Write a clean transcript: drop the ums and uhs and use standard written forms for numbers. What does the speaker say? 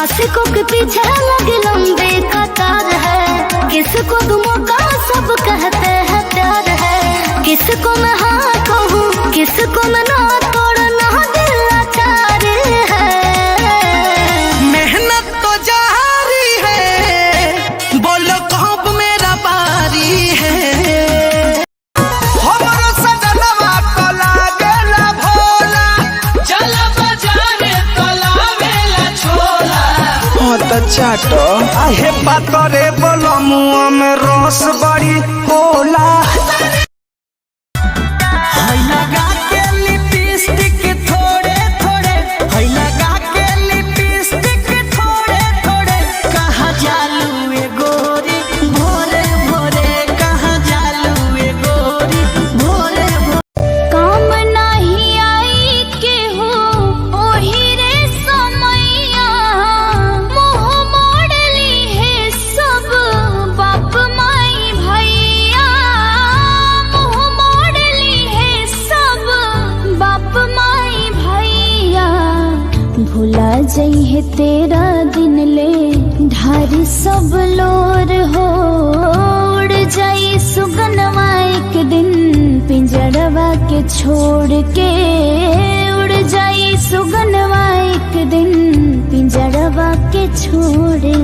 आशिकों के पीछे लगे लंबे कतार है। किसको तुम का सब कहते हैं प्यार है। किसको मैं हाँ कहूँ किसको मैं ना, तोड़ना दिल लाचार है। मेहनत तो जारी है, बोलो कब मेरा बारी है। हमरो सजनवा को लागेला भोला, चल बाजारे तो लावेला छोला। हाँ तो चाटो आहे पातरे बोलो मुँह में रस बड़ी होला। भुला जइहे तेरा दिन ले ढारी सब लोर हो। उड़ जाई सुगनवा एक दिन पिंजड़वा के छोड़ के। उड़ जाई सुगनवा एक दिन पिंजड़वा के छोड़